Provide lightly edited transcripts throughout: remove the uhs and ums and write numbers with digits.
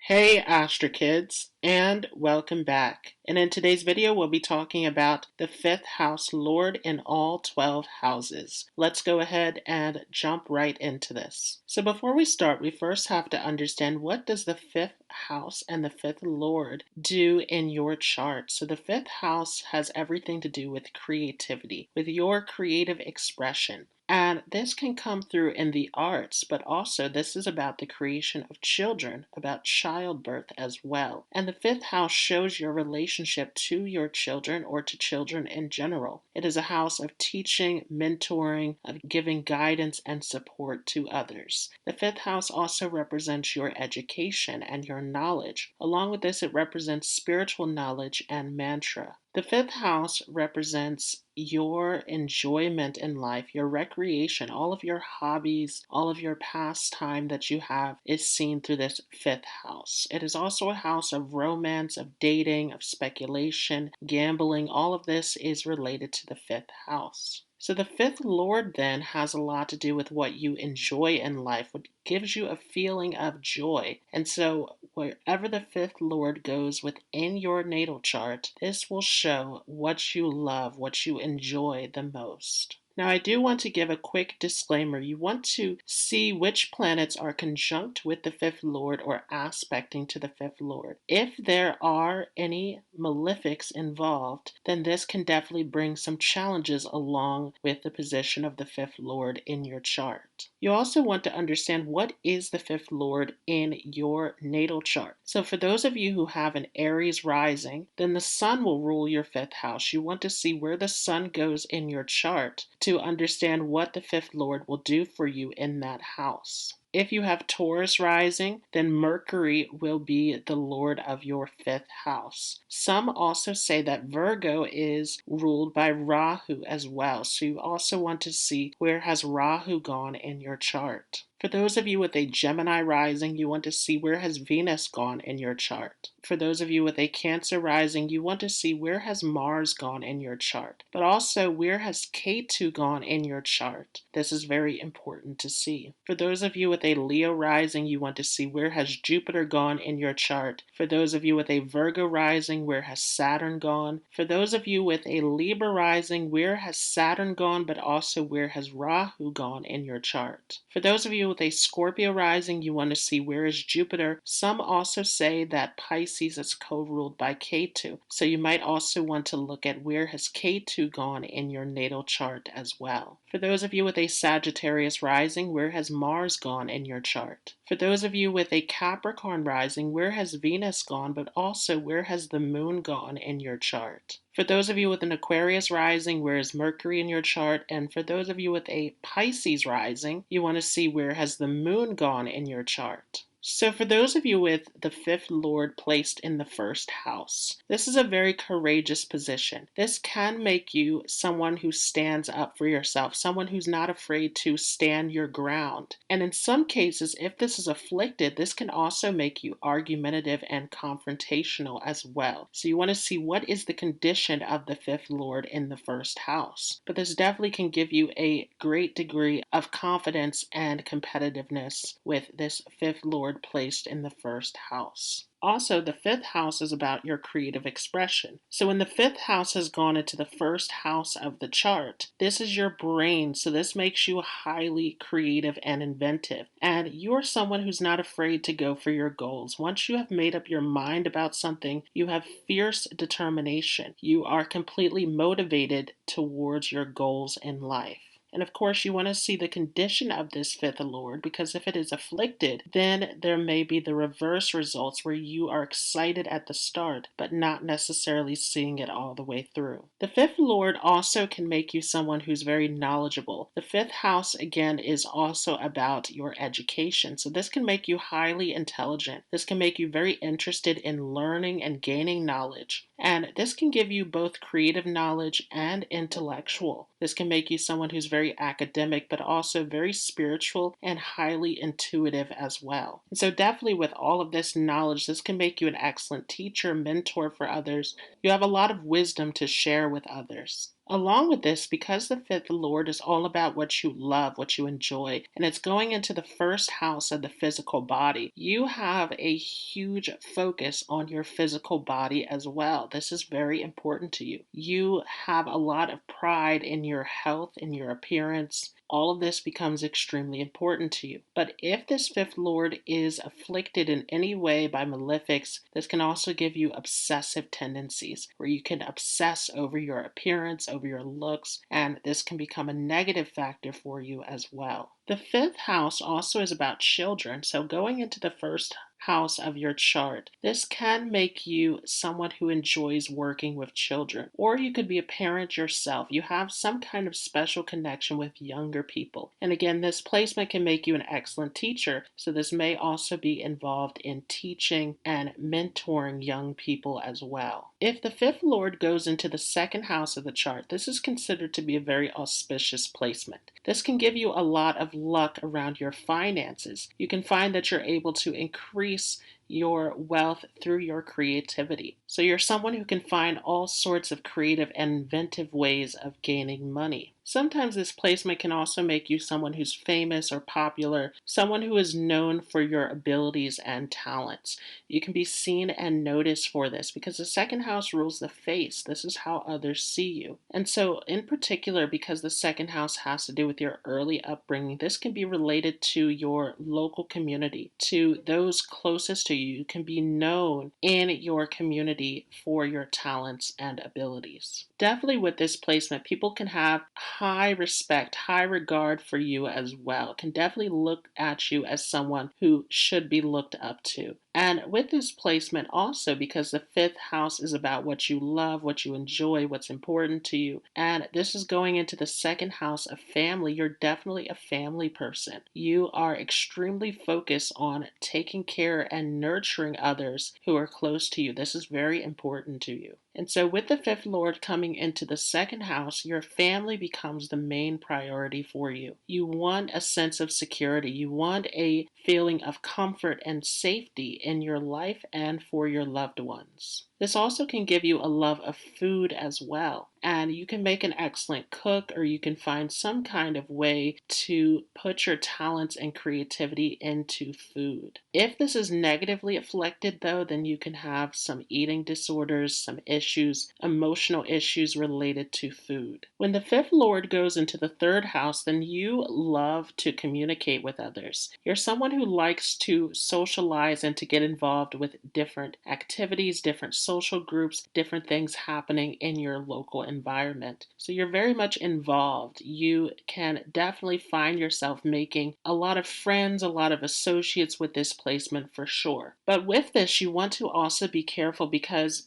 Hey Astro Kids, and welcome back. And in today's video, we'll be talking about the 5th house lord in all 12 houses. Let's go ahead and jump right into this. So before we start, we first have to understand, what does the 5th house and the 5th lord do in your chart? So the 5th house has everything to do with creativity, with your creative expression. And this can come through in the arts, but also this is about the creation of children, about childbirth as well. And the 5th house shows your relationship to your children or to children in general. It is a house of teaching, mentoring, of giving guidance and support to others. The 5th house also represents your education and your knowledge. Along with this, it represents spiritual knowledge and mantra. The 5th house represents your enjoyment in life, your recreation, all of your hobbies, all of your pastime that you have is seen through this 5th house. It is also a house of romance, of dating, of speculation, gambling. All of this is related to the 5th house. So the 5th lord then has a lot to do with what you enjoy in life, what gives you a feeling of joy. And so wherever the 5th lord goes within your natal chart, this will show what you love, what you enjoy the most. Now, I do want to give a quick disclaimer. You want to see which planets are conjunct with the 5th lord or aspecting to the 5th lord. If there are any malefics involved, then this can definitely bring some challenges along with the position of the 5th lord in your chart. You also want to understand, what is the 5th lord in your natal chart. So for those of you who have an Aries rising, then the sun will rule your 5th house. You want to see where the sun goes in your chart to understand what the 5th lord will do for you in that house. If you have Taurus rising, then Mercury will be the lord of your 5th house. Some also say that Virgo is ruled by Rahu as well. So you also want to see, where has Rahu gone in your chart. For those of you with a Gemini rising, you want to see, where has Venus gone in your chart. For those of you with a Cancer rising, you want to see, where has Mars gone in your chart. But also, where has Ketu gone in your chart. This is very important to see. For those of you with a Leo rising, you want to see, where has Jupiter gone in your chart. For those of you with a Virgo rising, where has Saturn gone. For those of you with a Libra rising, where has Saturn gone, but also where has Rahu gone in your chart. For those of you with a Scorpio rising, you want to see, where is Jupiter. Some also say that Pisces is co-ruled by Ketu. So you might also want to look at, where has Ketu gone in your natal chart as well. For those of you with a Sagittarius rising, where has Mars gone in your chart? For those of you with a Capricorn rising, where has Venus gone, but also where has the moon gone in your chart? For those of you with an Aquarius rising, where is Mercury in your chart? And for those of you with a Pisces rising, you want to see, where has the moon gone in your chart. So for those of you with the 5th lord placed in the 1st house, this is a very courageous position. This can make you someone who stands up for yourself, someone who's not afraid to stand your ground. And in some cases, if this is afflicted, this can also make you argumentative and confrontational as well. So you want to see, what is the condition of the 5th lord in the 1st house. But this definitely can give you a great degree of confidence and competitiveness with this 5th lord placed in the 1st house. Also, the 5th house is about your creative expression. So when the 5th house has gone into the 1st house of the chart, this is your brain. So this makes you highly creative and inventive. And you're someone who's not afraid to go for your goals. Once you have made up your mind about something, you have fierce determination. You are completely motivated towards your goals in life. And of course, you want to see the condition of this 5th lord, because if it is afflicted, then there may be the reverse results, where you are excited at the start, but not necessarily seeing it all the way through. The 5th lord also can make you someone who's very knowledgeable. The 5th house, again, is also about your education. So this can make you highly intelligent. This can make you very interested in learning and gaining knowledge. And this can give you both creative knowledge and intellectual. This can make you someone who's very academic, but also very spiritual and highly intuitive as well. And so definitely with all of this knowledge, this can make you an excellent teacher, mentor for others. You have a lot of wisdom to share with others. Along with this, because the fifth lord is all about what you love, what you enjoy, and it's going into the first house of the physical body, you have a huge focus on your physical body as well. This is very important to you. You have a lot of pride in your health, in your appearance. All of this becomes extremely important to you. But if this fifth lord is afflicted in any way by malefics, this can also give you obsessive tendencies where you can obsess over your appearance, over your looks, and this can become a negative factor for you as well. The fifth house also is about children, so going into the first house of your chart, this can make you someone who enjoys working with children, or you could be a parent yourself. You have some kind of special connection with younger people. And again, this placement can make you an excellent teacher, so this may also be involved in teaching and mentoring young people as well. If the fifth lord goes into the second house of the chart, this is considered to be a very auspicious placement. This can give you a lot of luck around your finances. You can find that you're able to increase your wealth through your creativity. So you're someone who can find all sorts of creative and inventive ways of gaining money. Sometimes this placement can also make you someone who's famous or popular, someone who is known for your abilities and talents. You can be seen and noticed for this because the second house rules the face. This is how others see you. And so in particular, because the second house has to do with your early upbringing, this can be related to your local community, to those closest to you. You can be known in your community for your talents and abilities. Definitely with this placement, people can have high respect, high regard for you as well, can definitely look at you as someone who should be looked up to. And with this placement also, because the fifth house is about what you love, what you enjoy, what's important to you, and this is going into the second house of family, you're definitely a family person. You are extremely focused on taking care and nurturing others who are close to you. This is very important to you. And so with the fifth lord coming into the second house, your family becomes the main priority for you. You want a sense of security. You want a feeling of comfort and safety in your life and for your loved ones. This also can give you a love of food as well. And you can make an excellent cook, or you can find some kind of way to put your talents and creativity into food. If this is negatively afflicted, though, then you can have some eating disorders, some issues, emotional issues related to food. When the fifth lord goes into the third house, then you love to communicate with others. You're someone who likes to socialize and to get involved with different activities, different social groups, different things happening in your local environment. So you're very much involved. You can definitely find yourself making a lot of friends, a lot of associates with this placement for sure. But with this, you want to also be careful because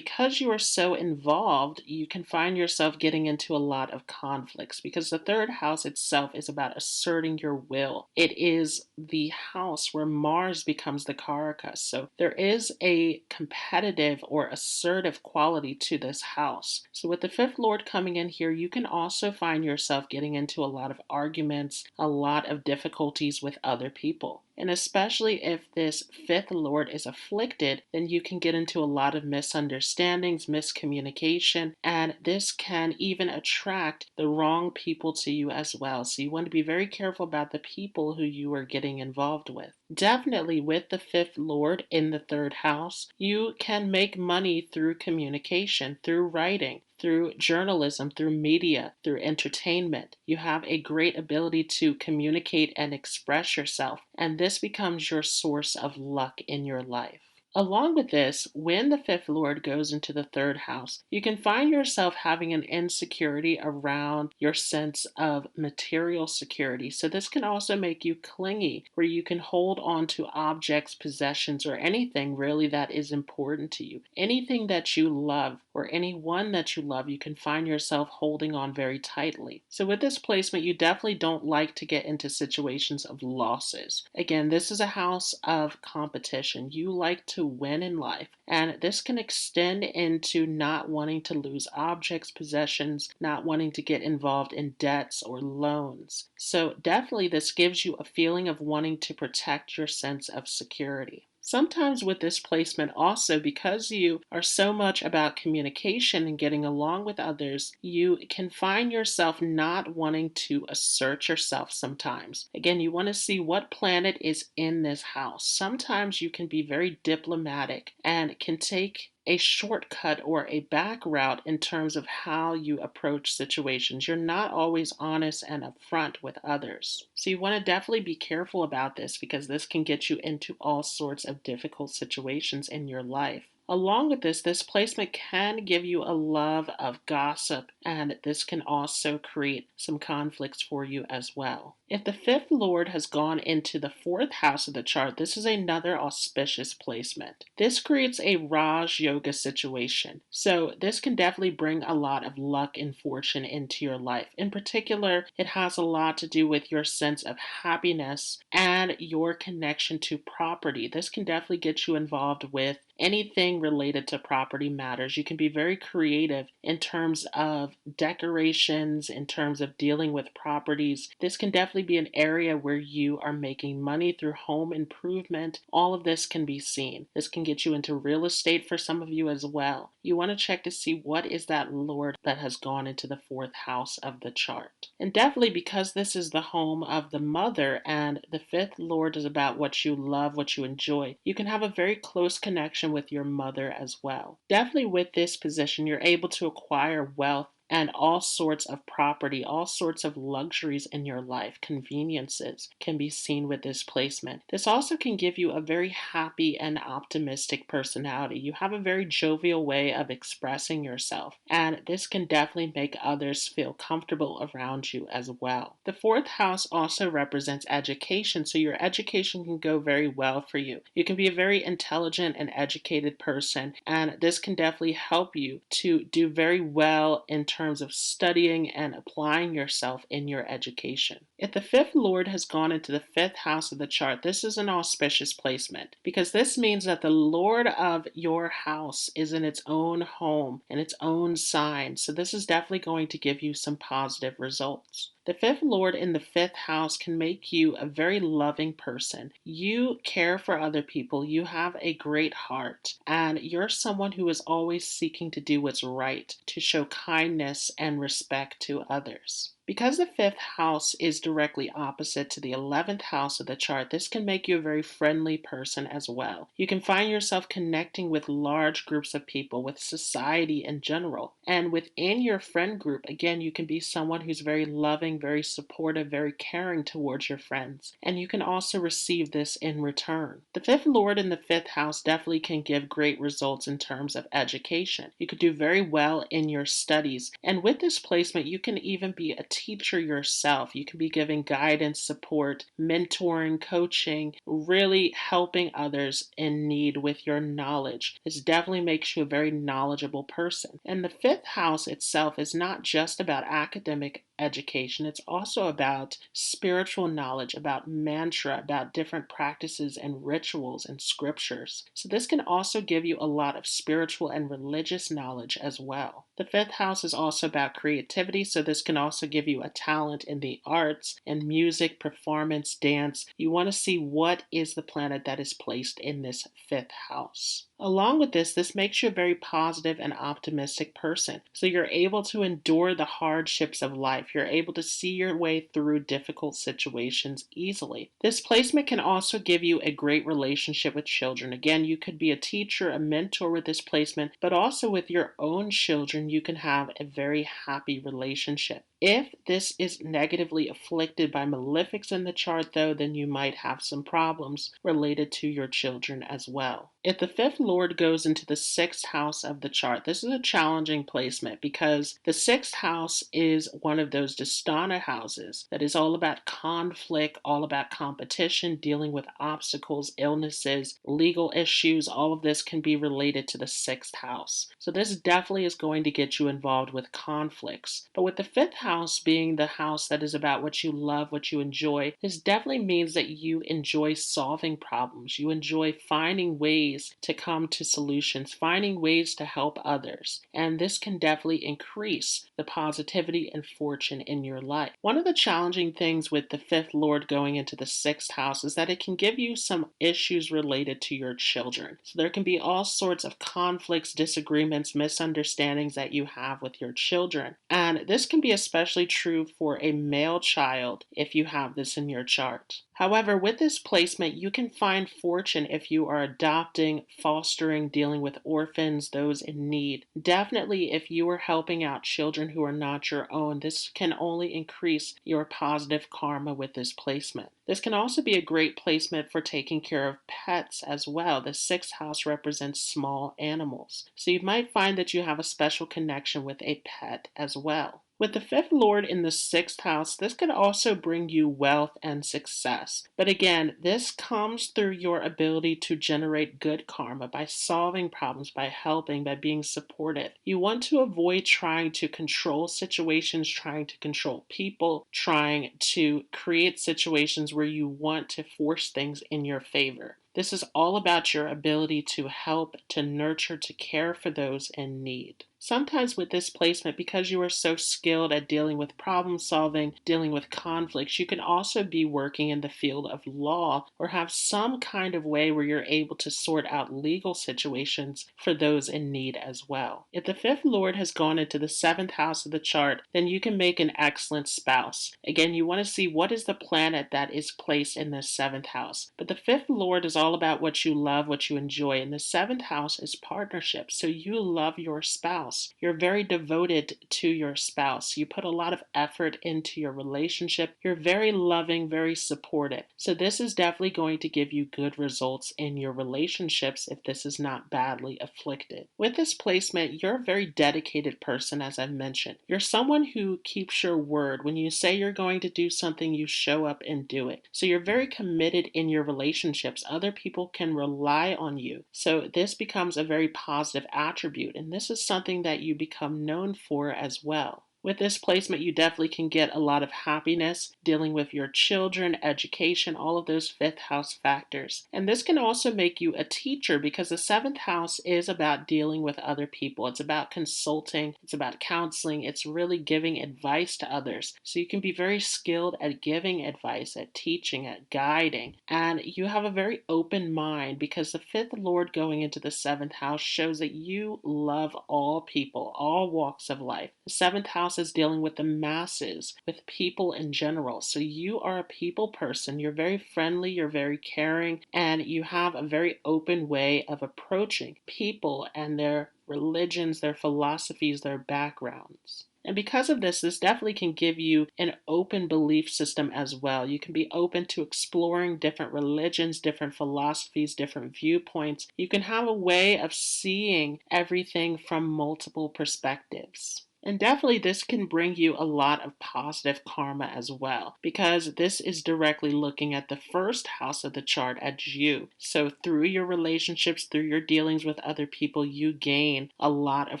you are so involved, you can find yourself getting into a lot of conflicts because the third house itself is about asserting your will. It is the house where Mars becomes the Karaka. So there is a competitive or assertive quality to this house. So with the fifth lord coming in here, you can also find yourself getting into a lot of arguments, a lot of difficulties with other people. And especially if this fifth lord is afflicted, then you can get into a lot of misunderstandings, miscommunication, and this can even attract the wrong people to you as well. So you want to be very careful about the people who you are getting involved with. Definitely with the fifth lord in the third house, you can make money through communication, through writing, through journalism, through media, through entertainment. You have a great ability to communicate and express yourself, and this becomes your source of luck in your life. Along with this, when the fifth lord goes into the third house, you can find yourself having an insecurity around your sense of material security. So this can also make you clingy, where you can hold on to objects, possessions, or anything really that is important to you. Anything that you love or anyone that you love, you can find yourself holding on very tightly. So with this placement, you definitely don't like to get into situations of losses. Again, this is a house of competition. You like to win in life, and this can extend into not wanting to lose objects, possessions, not wanting to get involved in debts or loans. So definitely this gives you a feeling of wanting to protect your sense of security. Sometimes with this placement also, because you are so much about communication and getting along with others, you can find yourself not wanting to assert yourself sometimes. Again, you want to see what planet is in this house. Sometimes you can be very diplomatic and can take a shortcut or a back route in terms of how you approach situations. You're not always honest and upfront with others. So you want to definitely be careful about this because this can get you into all sorts of difficult situations in your life. Along with this placement can give you a love of gossip, and this can also create some conflicts for you as well. If the fifth lord has gone into the fourth house of the chart, this is another auspicious placement. This creates a Raj Yoga situation. So this can definitely bring a lot of luck and fortune into your life. In particular, it has a lot to do with your sense of happiness and your connection to property. This can definitely get you involved with anything related to property matters. You can be very creative in terms of decorations, in terms of dealing with properties. This can definitely be an area where you are making money through home improvement. All of this can be seen. This can get you into real estate for some of you as well. You want to check to see what is that lord that has gone into the fourth house of the chart. And definitely because this is the home of the mother and the fifth lord is about what you love, what you enjoy, you can have a very close connection with your mother as well. Definitely with this position, you're able to acquire wealth and all sorts of property, all sorts of luxuries in your life, conveniences can be seen with this placement. This also can give you a very happy and optimistic personality. You have a very jovial way of expressing yourself, and this can definitely make others feel comfortable around you as well. The fourth house also represents education, so your education can go very well for you. You can be a very intelligent and educated person, and this can definitely help you to do very well in terms of studying and applying yourself in your education. If the fifth lord has gone into the fifth house of the chart, this is an auspicious placement because this means that the lord of your house is in its own home and its own sign. So this is definitely going to give you some positive results. The fifth lord in the fifth house can make you a very loving person. You care for other people. You have a great heart, and you're someone who is always seeking to do what's right, to show kindness and respect to others. Because the fifth house is directly opposite to the 11th house of the chart, this can make you a very friendly person as well. You can find yourself connecting with large groups of people, with society in general. And within your friend group, again, you can be someone who's very loving, very supportive, very caring towards your friends. And you can also receive this in return. The fifth lord in the fifth house definitely can give great results in terms of education. You could do very well in your studies. And with this placement, you can even be a teacher yourself. You can be giving guidance, support, mentoring, coaching, really helping others in need with your knowledge. This definitely makes you a very knowledgeable person. And the fifth house itself is not just about academic education. It's also about spiritual knowledge, about mantra, about different practices and rituals and scriptures. So this can also give you a lot of spiritual and religious knowledge as well. The fifth house is also about creativity, so this can also give you a talent in the arts and music, performance, dance. You want to see what is the planet that is placed in this fifth house. Along with this makes you a very positive and optimistic person. So you're able to endure the hardships of life. You're able to see your way through difficult situations easily. This placement can also give you a great relationship with children. Again, you could be a teacher, a mentor with this placement, but also with your own children, you can have a very happy relationship. If this is negatively afflicted by malefics in the chart, though, then you might have some problems related to your children as well. If the fifth lord goes into the sixth house of the chart, this is a challenging placement because the sixth house is one of those dhisthana houses that is all about conflict, all about competition, dealing with obstacles, illnesses, legal issues. All of this can be related to the sixth house. So this definitely is going to get you involved with conflicts. But with the fifth house being the house that is about what you love, what you enjoy, this definitely means that you enjoy solving problems. You enjoy finding ways ways to come to solutions, finding ways to help others. And this can definitely increase the positivity and fortune in your life. One of the challenging things with the fifth lord going into the sixth house is that it can give you some issues related to your children. So there can be all sorts of conflicts, disagreements, misunderstandings that you have with your children. And this can be especially true for a male child if you have this in your chart. However, with this placement, you can find fortune if you are adopting, fostering, dealing with orphans, those in need. Definitely, if you are helping out children who are not your own, this can only increase your positive karma with this placement. This can also be a great placement for taking care of pets as well. The sixth house represents small animals. So you might find that you have a special connection with a pet as well. With the fifth lord in the sixth house, this could also bring you wealth and success. But again, this comes through your ability to generate good karma by solving problems, by helping, by being supportive. You want to avoid trying to control situations, trying to control people, trying to create situations where you want to force things in your favor. This is all about your ability to help, to nurture, to care for those in need. Sometimes with this placement, because you are so skilled at dealing with problem solving, dealing with conflicts, you can also be working in the field of law or have some kind of way where you're able to sort out legal situations for those in need as well. If the fifth lord has gone into the seventh house of the chart, then you can make an excellent spouse. Again, you want to see what is the planet that is placed in the seventh house. But the fifth lord is all about what you love, what you enjoy, and the seventh house is partnership. So you love your spouse. You're very devoted to your spouse. You put a lot of effort into your relationship. You're very loving, very supportive. So this is definitely going to give you good results in your relationships if this is not badly afflicted. With this placement, you're a very dedicated person, as I've mentioned. You're someone who keeps your word. When you say you're going to do something, you show up and do it. So you're very committed in your relationships. Other people can rely on you. So this becomes a very positive attribute, and this is something that you become known for as well. With this placement, you definitely can get a lot of happiness dealing with your children, education, all of those fifth house factors. And this can also make you a teacher because the seventh house is about dealing with other people. It's about consulting, it's about counseling, it's really giving advice to others. So you can be very skilled at giving advice, at teaching, at guiding. And you have a very open mind because the fifth lord going into the seventh house shows that you love all people, all walks of life. The seventh house is dealing with the masses, with people in general. So you are a people person. You're very friendly, you're very caring, and you have a very open way of approaching people and their religions, their philosophies, their backgrounds. And because of this, this definitely can give you an open belief system as well. You can be open to exploring different religions, different philosophies, different viewpoints. You can have a way of seeing everything from multiple perspectives. And definitely this can bring you a lot of positive karma as well, because this is directly looking at the first house of the chart at you. So through your relationships, through your dealings with other people, you gain a lot of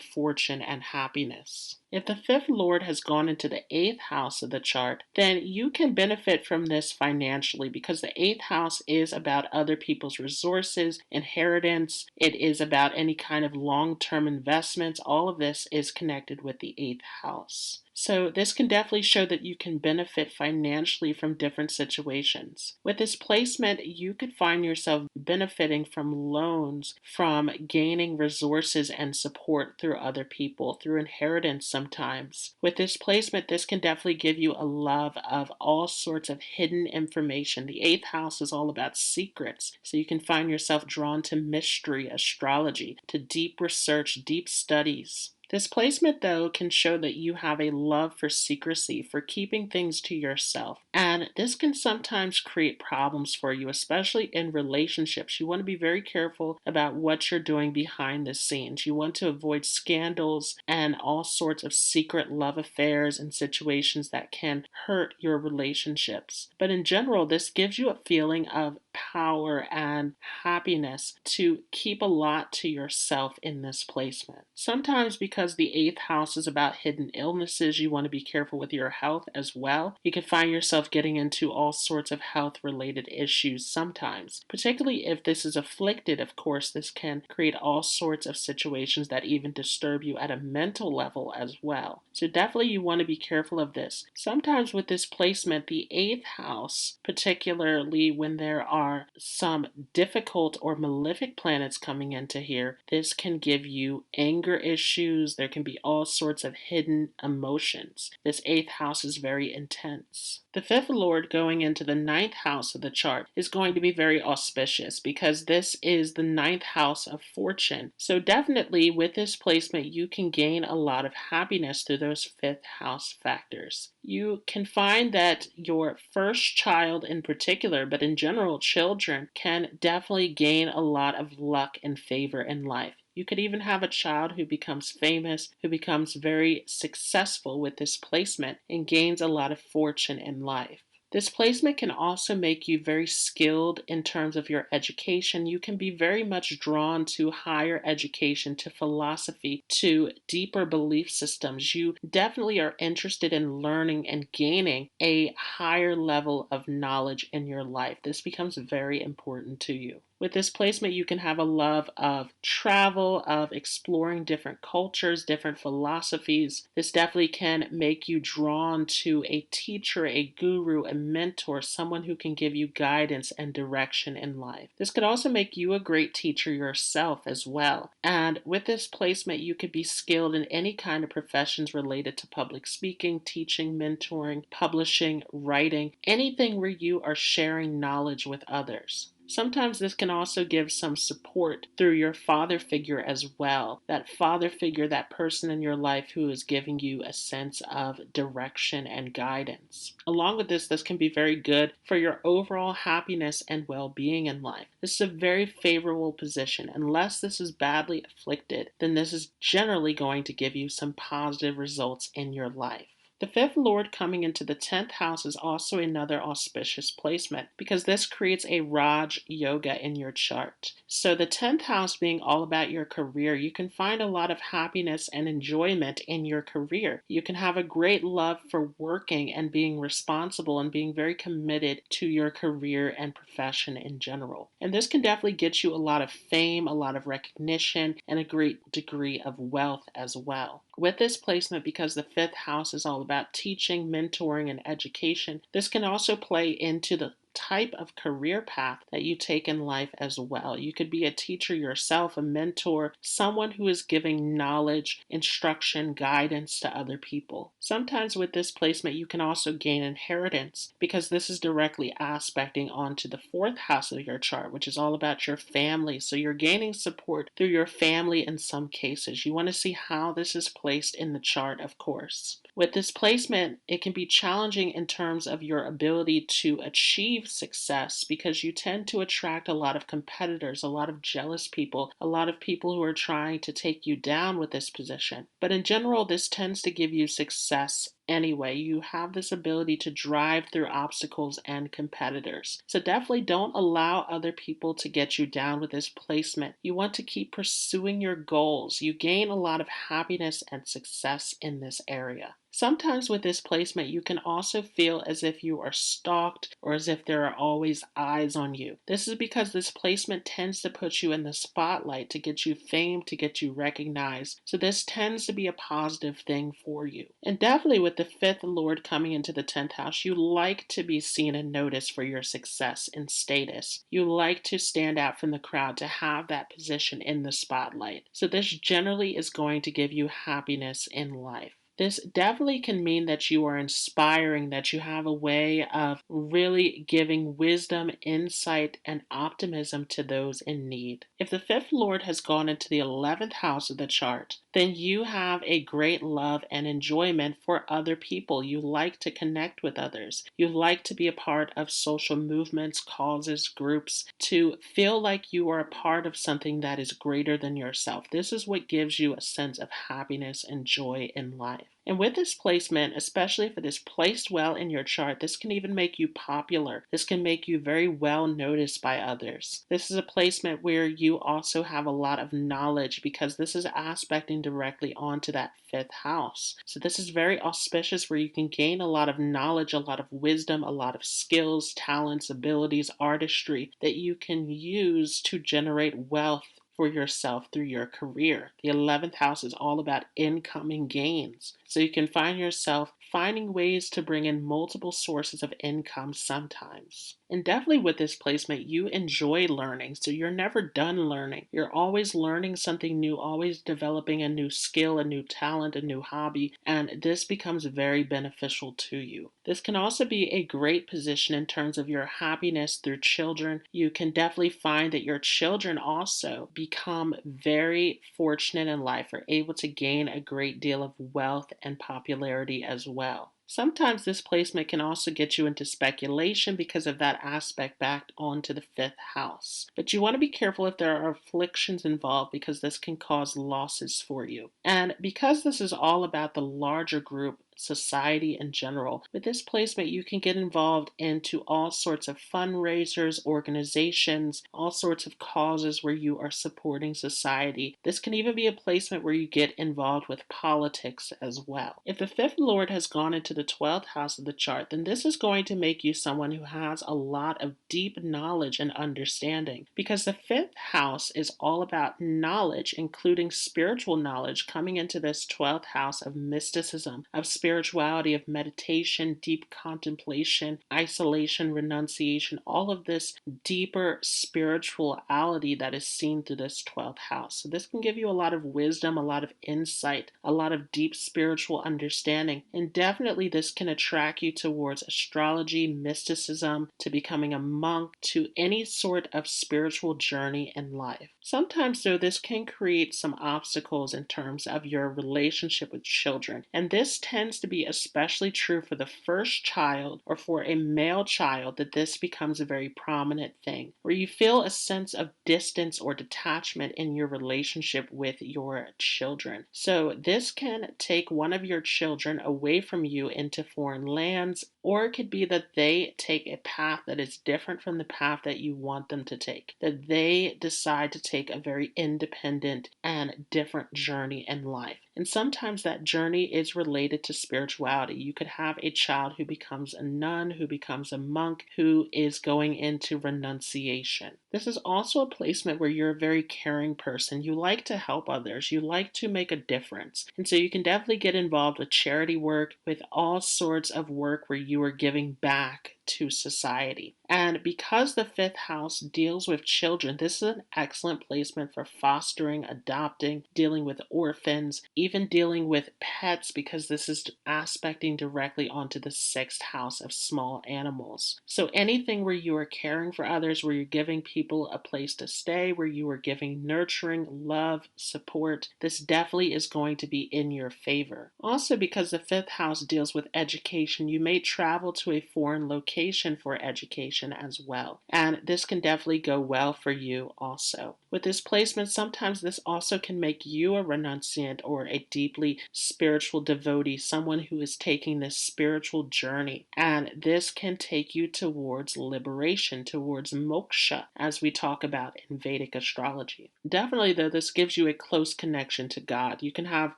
fortune and happiness. If the fifth lord has gone into the eighth house of the chart, then you can benefit from this financially because the eighth house is about other people's resources, inheritance. It is about any kind of long-term investments. All of this is connected with the eighth house. So this can definitely show that you can benefit financially from different situations. With this placement, you could find yourself benefiting from loans, from gaining resources and support through other people, through inheritance sometimes. With this placement, this can definitely give you a love of all sorts of hidden information. The eighth house is all about secrets, so you can find yourself drawn to mystery, astrology, to deep research, deep studies. This placement, though, can show that you have a love for secrecy, for keeping things to yourself. And this can sometimes create problems for you, especially in relationships. You want to be very careful about what you're doing behind the scenes. You want to avoid scandals and all sorts of secret love affairs and situations that can hurt your relationships. But in general, this gives you a feeling of power and happiness to keep a lot to yourself in this placement. Sometimes because the 8th house is about hidden illnesses, you want to be careful with your health as well. You can find yourself getting into all sorts of health related issues sometimes, particularly if this is afflicted. Of course, this can create all sorts of situations that even disturb you at a mental level as well. So definitely you want to be careful of this. Sometimes with this placement, the 8th house, particularly when there are some difficult or malefic planets coming into here, this can give you anger issues. There can be all sorts of hidden emotions. This 8th house is very intense. The 5th lord going into the 9th house of the chart is going to be very auspicious because this is the 9th house of fortune. So definitely with this placement, you can gain a lot of happiness through those 5th house factors. You can find that your first child in particular, but in general, children can definitely gain a lot of luck and favor in life. You could even have a child who becomes famous, who becomes very successful with this placement and gains a lot of fortune in life. This placement can also make you very skilled in terms of your education. You can be very much drawn to higher education, to philosophy, to deeper belief systems. You definitely are interested in learning and gaining a higher level of knowledge in your life. This becomes very important to you. With this placement, you can have a love of travel, of exploring different cultures, different philosophies. This definitely can make you drawn to a teacher, a guru, a mentor, someone who can give you guidance and direction in life. This could also make you a great teacher yourself as well. And with this placement, you could be skilled in any kind of professions related to public speaking, teaching, mentoring, publishing, writing, anything where you are sharing knowledge with others. Sometimes this can also give some support through your father figure as well. That father figure, that person in your life who is giving you a sense of direction and guidance. Along with this can be very good for your overall happiness and well-being in life. This is a very favorable position. Unless this is badly afflicted, then this is generally going to give you some positive results in your life. The 5th lord coming into the 10th house is also another auspicious placement because this creates a Raj Yoga in your chart. So the 10th house being all about your career, you can find a lot of happiness and enjoyment in your career. You can have a great love for working and being responsible and being very committed to your career and profession in general. And this can definitely get you a lot of fame, a lot of recognition, and a great degree of wealth as well. With this placement, because the 5th house is all about teaching, mentoring, and education, this can also play into the type of career path that you take in life as well. You could be a teacher yourself, a mentor, someone who is giving knowledge, instruction, guidance to other people. Sometimes with this placement, you can also gain inheritance because this is directly aspecting onto the 4th house of your chart, which is all about your family. So you're gaining support through your family in some cases. You want to see how this is placed in the chart, of course. With this placement, it can be challenging in terms of your ability to achieve success because you tend to attract a lot of competitors, a lot of jealous people, a lot of people who are trying to take you down with this position. But in general, this tends to give you success anyway. You have this ability to drive through obstacles and competitors. So definitely don't allow other people to get you down with this placement. You want to keep pursuing your goals. You gain a lot of happiness and success in this area. Sometimes with this placement, you can also feel as if you are stalked or as if there are always eyes on you. This is because this placement tends to put you in the spotlight, to get you fame, to get you recognized. So this tends to be a positive thing for you. And definitely with the 5th lord coming into the 10th house, you like to be seen and noticed for your success and status. You like to stand out from the crowd, to have that position in the spotlight. So this generally is going to give you happiness in life. This definitely can mean that you are inspiring, that you have a way of really giving wisdom, insight, and optimism to those in need. If the 5th lord has gone into the 11th house of the chart, then you have a great love and enjoyment for other people. You like to connect with others. You like to be a part of social movements, causes, groups, to feel like you are a part of something that is greater than yourself. This is what gives you a sense of happiness and joy in life. life. And with this placement, especially if it is placed well in your chart, this can even make you popular. This can make you very well noticed by others. This is a placement where you also have a lot of knowledge because this is aspecting directly onto that fifth house. So this is very auspicious where you can gain a lot of knowledge, a lot of wisdom, a lot of skills, talents, abilities, artistry that you can use to generate wealth for yourself through your career. The 11th house is all about incoming gains. So you can find yourself finding ways to bring in multiple sources of income sometimes. And definitely with this placement, you enjoy learning. So you're never done learning. You're always learning something new, always developing a new skill, a new talent, a new hobby. And this becomes very beneficial to you. This can also be a great position in terms of your happiness through children. You can definitely find that your children also become very fortunate in life, are able to gain a great deal of wealth and popularity as well. Sometimes this placement can also get you into speculation because of that aspect back onto the fifth house. But you want to be careful if there are afflictions involved because this can cause losses for you. And because this is all about the larger group, society in general, with this placement you can get involved into all sorts of fundraisers, organizations, all sorts of causes where you are supporting society. This can even be a placement where you get involved with politics as well. If the fifth lord has gone into the 12th house of the chart, then this is going to make you someone who has a lot of deep knowledge and understanding, because the fifth house is all about knowledge, including spiritual knowledge, coming into this 12th house of mysticism, of spirituality, of meditation, deep contemplation, isolation, renunciation, all of this deeper spirituality that is seen through this 12th house. So this can give you a lot of wisdom, a lot of insight, a lot of deep spiritual understanding, and definitely this can attract you towards astrology, mysticism, to becoming a monk, to any sort of spiritual journey in life. Sometimes, though, this can create some obstacles in terms of your relationship with children, and this tends to be especially true for the first child or for a male child, that this becomes a very prominent thing where you feel a sense of distance or detachment in your relationship with your children. So this can take one of your children away from you into foreign lands, or it could be that they take a path that is different from the path that you want them to take, that they decide to take a very independent and different journey in life. And sometimes that journey is related to spirituality. You could have a child who becomes a nun, who becomes a monk, who is going into renunciation. This is also a placement where you're a very caring person. You like to help others. You like to make a difference. And so you can definitely get involved with charity work, with all sorts of work where you are giving back to society. And because the fifth house deals with children, this is an excellent placement for fostering, adopting, dealing with orphans, even dealing with pets, because this is aspecting directly onto the sixth house of small animals. So anything where you are caring for others, where you're giving people a place to stay, where you are giving nurturing, love, support, this definitely is going to be in your favor. Also, because the fifth house deals with education, you may travel to a foreign location for education as well. And this can definitely go well for you also. With this placement, sometimes this also can make you a renunciant or a deeply spiritual devotee, someone who is taking this spiritual journey. And this can take you towards liberation, towards moksha, as we talk about in Vedic astrology. Definitely, though, this gives you a close connection to God. You can have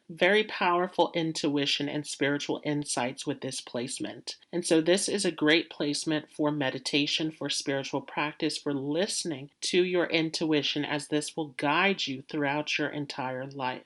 very powerful intuition and spiritual insights with this placement. And so this is a great placement for meditation, for spiritual practice, for listening to your intuition, as this will guide you throughout your entire life.